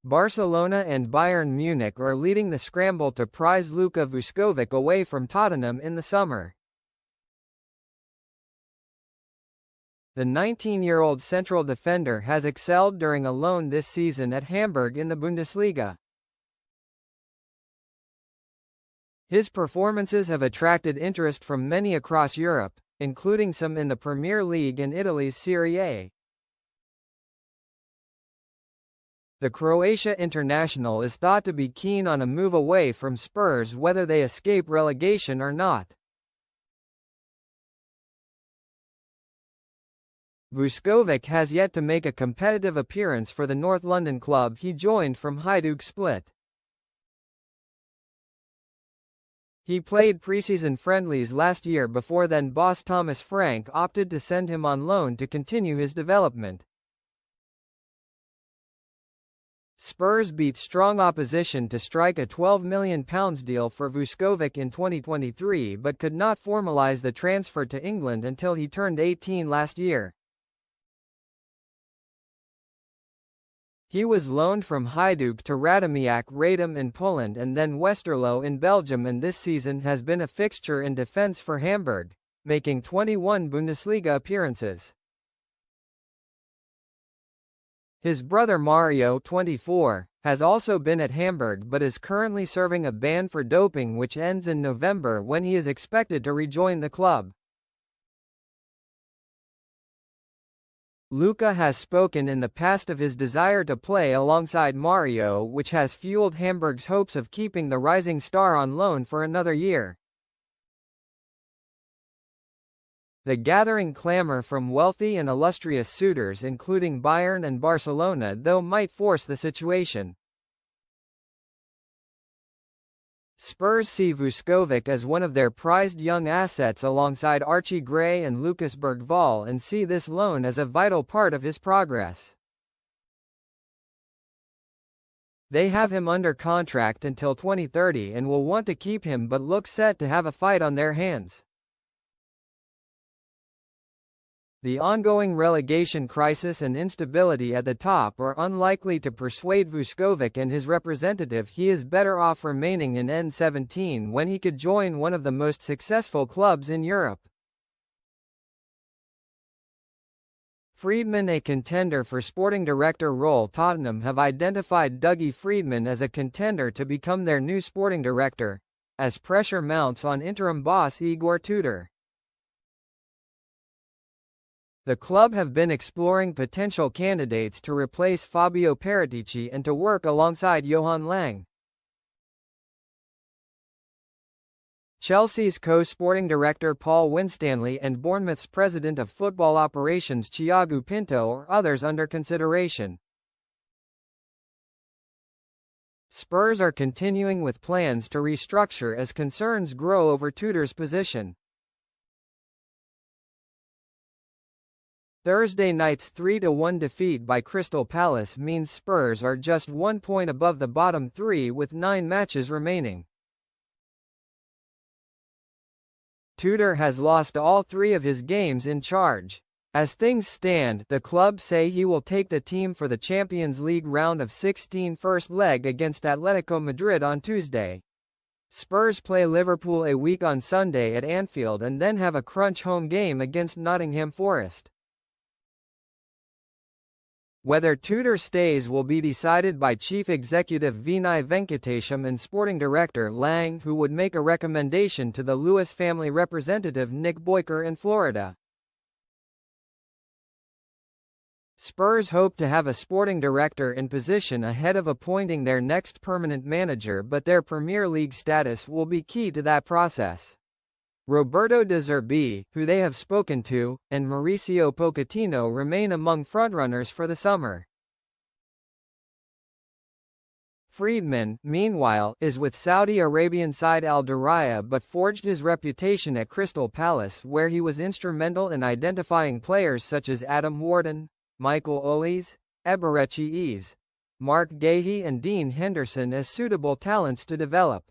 Barcelona and Bayern Munich are leading the scramble to prize Luka Vuskovic away from Tottenham in the summer. The 19-year-old central defender has excelled during a loan this season at Hamburg in the Bundesliga. His performances have attracted interest from many across Europe, including some in the Premier League and Italy's Serie A. The Croatia international is thought to be keen on a move away from Spurs whether they escape relegation or not. Vuskovic has yet to make a competitive appearance for the North London club he joined from Hajduk Split. He played preseason friendlies last year before then boss Thomas Frank opted to send him on loan to continue his development. Spurs beat strong opposition to strike a £12 million deal for Vuskovic in 2023 but could not formalise the transfer to England until he turned 18 last year. He was loaned from Hajduk to Radomiak Radom in Poland and then Westerlo in Belgium, and this season has been a fixture in defence for Hamburg, making 21 Bundesliga appearances. His brother Mario, 24, has also been at Hamburg but is currently serving a ban for doping which ends in November when he is expected to rejoin the club. Luka has spoken in the past of his desire to play alongside Mario, which has fueled Hamburg's hopes of keeping the rising star on loan for another year. The gathering clamour from wealthy and illustrious suitors including Bayern and Barcelona though might force the situation. Spurs see Vuskovic as one of their prized young assets alongside Archie Gray and Lucas Bergvall and see this loan as a vital part of his progress. They have him under contract until 2030 and will want to keep him but look set to have a fight on their hands. The ongoing relegation crisis and instability at the top are unlikely to persuade Vuskovic and his representative he is better off remaining in N17 when he could join one of the most successful clubs in Europe. Friedman, a contender for sporting director role. Tottenham have identified Dougie Friedman as a contender to become their new sporting director, as pressure mounts on interim boss Igor Tudor. The club have been exploring potential candidates to replace Fabio Paratici and to work alongside Johan Lang. Chelsea's co-sporting director Paul Winstanley and Bournemouth's president of football operations Thiago Pinto are others under consideration. Spurs are continuing with plans to restructure as concerns grow over Tudor's position. Thursday night's 3-1 defeat by Crystal Palace means Spurs are just 1 point above the bottom three with 9 matches remaining. Tudor has lost all 3 of his games in charge. As things stand, the club say he will take the team for the Champions League round of 16 first leg against Atletico Madrid on Tuesday. Spurs play Liverpool a week on Sunday at Anfield and then have a crunch home game against Nottingham Forest. Whether Tudor stays will be decided by Chief Executive Vinay Venkatesham and Sporting Director Lang, who would make a recommendation to the Lewis family representative Nick Boyker in Florida. Spurs hope to have a sporting director in position ahead of appointing their next permanent manager, but their Premier League status will be key to that process. Roberto De Zerbi, who they have spoken to, and Mauricio Pochettino remain among frontrunners for the summer. Friedman, meanwhile, is with Saudi Arabian side Al Diriyah but forged his reputation at Crystal Palace where he was instrumental in identifying players such as Adam Wharton, Michael Olise, Eberechi Eze, Mark Gahey and Dean Henderson as suitable talents to develop.